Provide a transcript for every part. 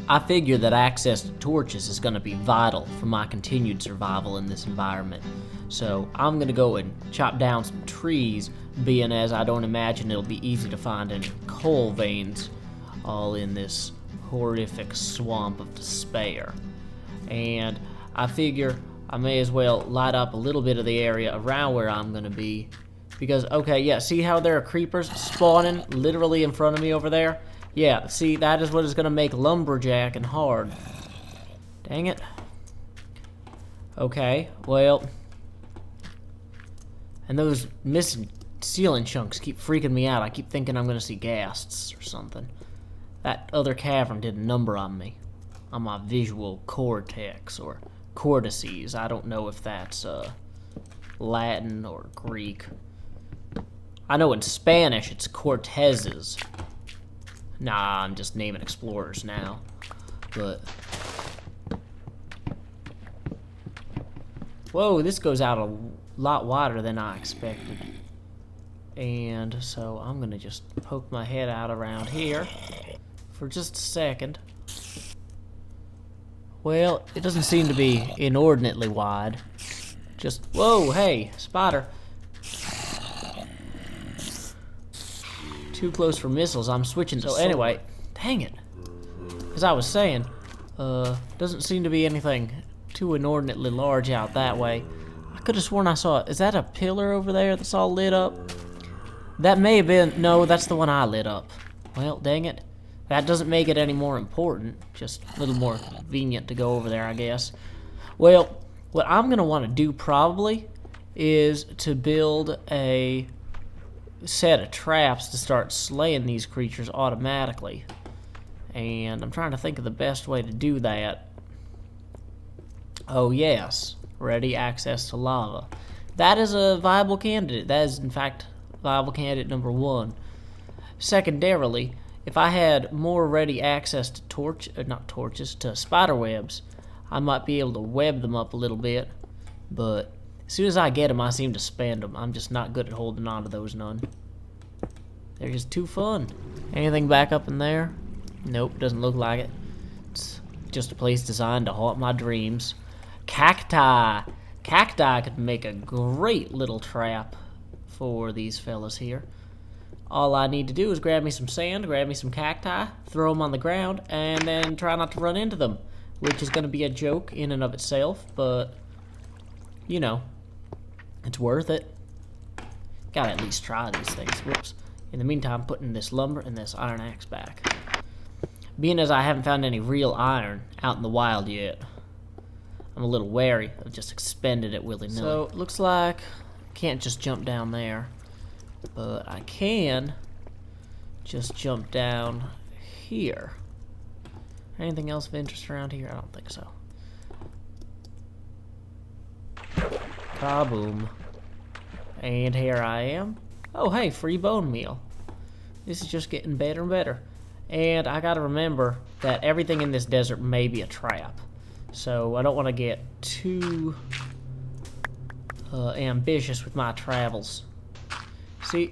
I figure that access to torches is going to be vital for my continued survival in this environment. So I'm going to go and chop down some trees, being as I don't imagine it'll be easy to find any coal veins all in this horrific swamp of despair. And I figure I may as well light up a little bit of the area around where I'm going to be. Because, okay, yeah, see how there are creepers spawning literally in front of me over there? Yeah, see, that is what is going to make Lumberjacking hard. Dang it. Okay, well. And those missing ceiling chunks keep freaking me out. I keep thinking I'm going to see ghasts or something. That other cavern did a number on me. On my visual cortex or cortices. I don't know if that's Latin or Greek. I know in Spanish it's cortezes. Nah, I'm just naming explorers now. But whoa, this goes out a lot wider than I expected. And so I'm gonna just poke my head out around here for just a second. Well, it doesn't seem to be inordinately wide. Just, whoa, hey, spider. Too close for missiles. I'm switching to. So anyway, dang it. As I was saying, doesn't seem to be anything too inordinately large out that way. I could have sworn I saw it. Is that a pillar over there that's all lit up? That may have been. No, that's the one I lit up. Well, dang it. That doesn't make it any more important. Just a little more convenient to go over there, I guess. Well, what I'm going to want to do probably is to build a set of traps to start slaying these creatures automatically. And I'm trying to think of the best way to do that. Oh yes, ready access to lava. That is a viable candidate. That is in fact viable candidate number 1. Secondarily, if I had more ready access to to spider webs, I might be able to web them up a little bit. But as soon as I get them, I seem to spend them. I'm just not good at holding on to those none. They're just too fun. Anything back up in there? Nope, doesn't look like it. It's just a place designed to haunt my dreams. Cacti! Cacti could make a great little trap for these fellas here. All I need to do is grab me some sand, grab me some cacti, throw them on the ground, and then try not to run into them. Which is going to be a joke in and of itself, but, you know, it's worth it. Gotta at least try these things. Whoops. In the meantime, putting this lumber and this iron axe back. Being as I haven't found any real iron out in the wild yet, I'm a little wary of just expending it willy-nilly. So, looks like I can't just jump down there. But I can just jump down here. Anything else of interest around here? I don't think so. Kaboom. And here I am. Oh, hey, free bone meal. This is just getting better and better. And I gotta remember that everything in this desert may be a trap. So I don't want to get too ambitious with my travels.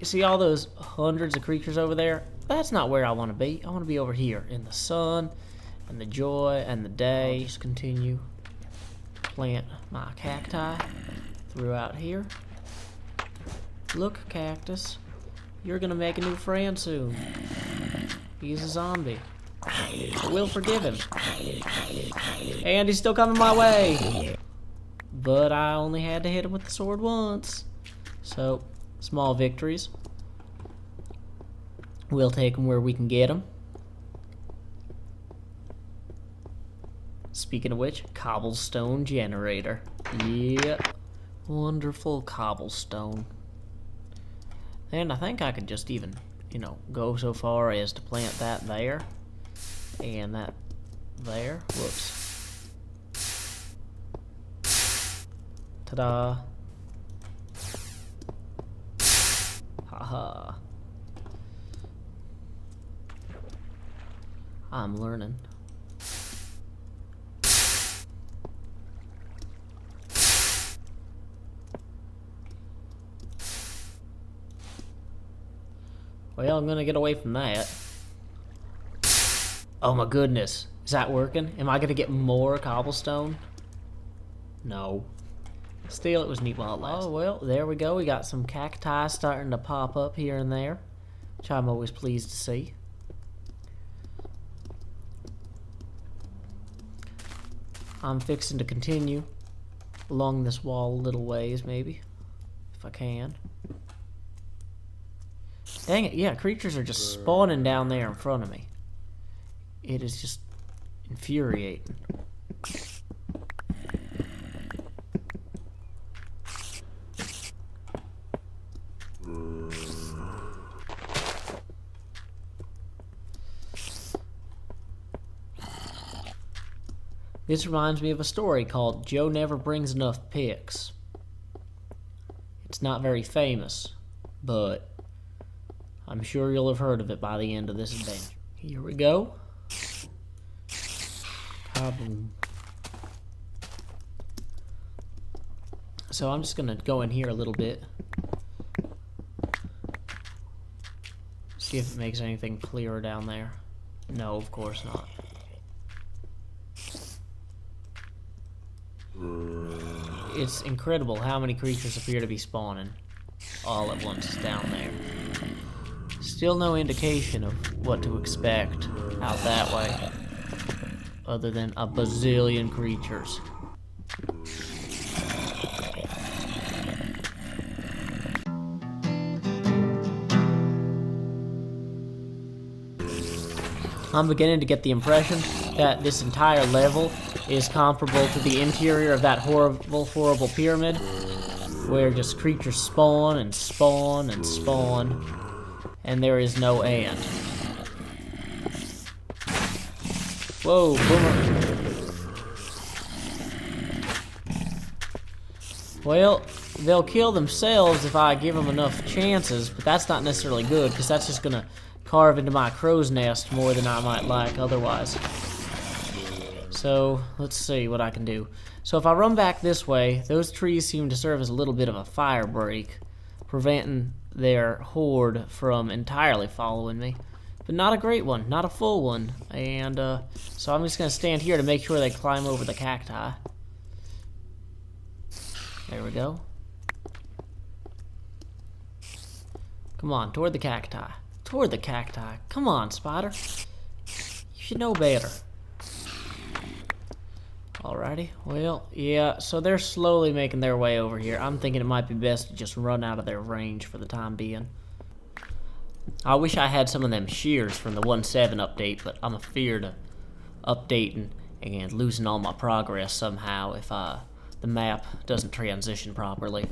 See all those hundreds of creatures over there? That's not where I want to be. I want to be over here in the sun and the joy and the day. I'll just continue plant my cacti throughout here. Look, cactus, you're gonna make a new friend soon. He's a zombie. We'll forgive him. And he's still coming my way. But I only had to hit him with the sword once. So, small victories. We'll take them where we can get them. Speaking of which, cobblestone generator. Yeah, wonderful cobblestone. And I think I could just even, go so far as to plant that there. And that there. Whoops. Ta-da. Haha. I'm learning. Well, I'm gonna get away from that. Oh my goodness. Is that working? Am I gonna get more cobblestone? No. Still, it was neat while it lasted. Oh, well, there we go. We got some cacti starting to pop up here and there, which I'm always pleased to see. I'm fixing to continue along this wall a little ways, maybe, if I can. Dang it, yeah, creatures are just spawning down there in front of me. It is just infuriating. This reminds me of a story called Joe Never Brings Enough Picks. It's not very famous, but I'm sure you'll have heard of it by the end of this adventure. Here we go. Kaboom. So I'm just gonna go in here a little bit. See if it makes anything clearer down there. No, of course not. It's incredible how many creatures appear to be spawning all at once down there. Still no indication of what to expect out that way, other than a bazillion creatures. I'm beginning to get the impression that this entire level is comparable to the interior of that horrible pyramid, where just creatures spawn and spawn and spawn, and there is no end. Whoa, boomer. Well, they'll kill themselves if I give them enough chances, but that's not necessarily good, because that's just gonna carve into my crow's nest more than I might like otherwise. So, let's see what I can do. So if I run back this way, those trees seem to serve as a little bit of a fire break, preventing their horde from entirely following me. But not a great one, not a full one. And so I'm just going to stand here to make sure they climb over the cacti. There we go. Come on, toward the cacti. Toward the cacti. Come on, spider. You should know better. Alrighty, well, yeah, so they're slowly making their way over here. I'm thinking it might be best to just run out of their range for the time being. I wish I had some of them shears from the 1.7 update, but I'm afeard of updating and losing all my progress somehow if the map doesn't transition properly.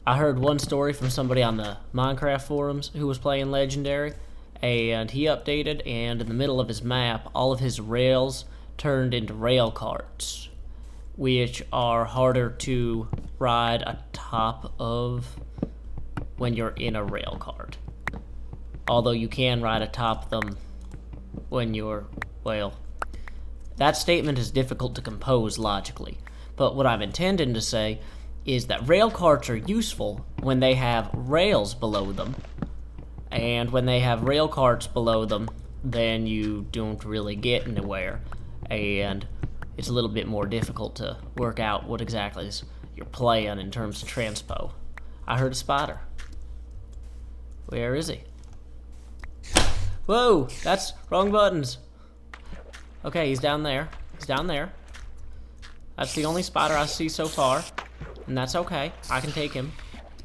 I heard one story from somebody on the Minecraft forums who was playing Legendary, and he updated, and in the middle of his map, all of his rails turned into rail carts, which are harder to ride atop of when you're in a rail cart. Although you can ride atop them when you're, well, that statement is difficult to compose logically. But what I'm intending to say is that rail carts are useful when they have rails below them. And when they have rail carts below them, then you don't really get anywhere. And it's a little bit more difficult to work out what exactly is your plan in terms of transpo. I heard a spider. Where is he? Whoa, that's wrong buttons. Okay, he's down there. He's down there. That's the only spider I see so far, and that's okay. I can take him.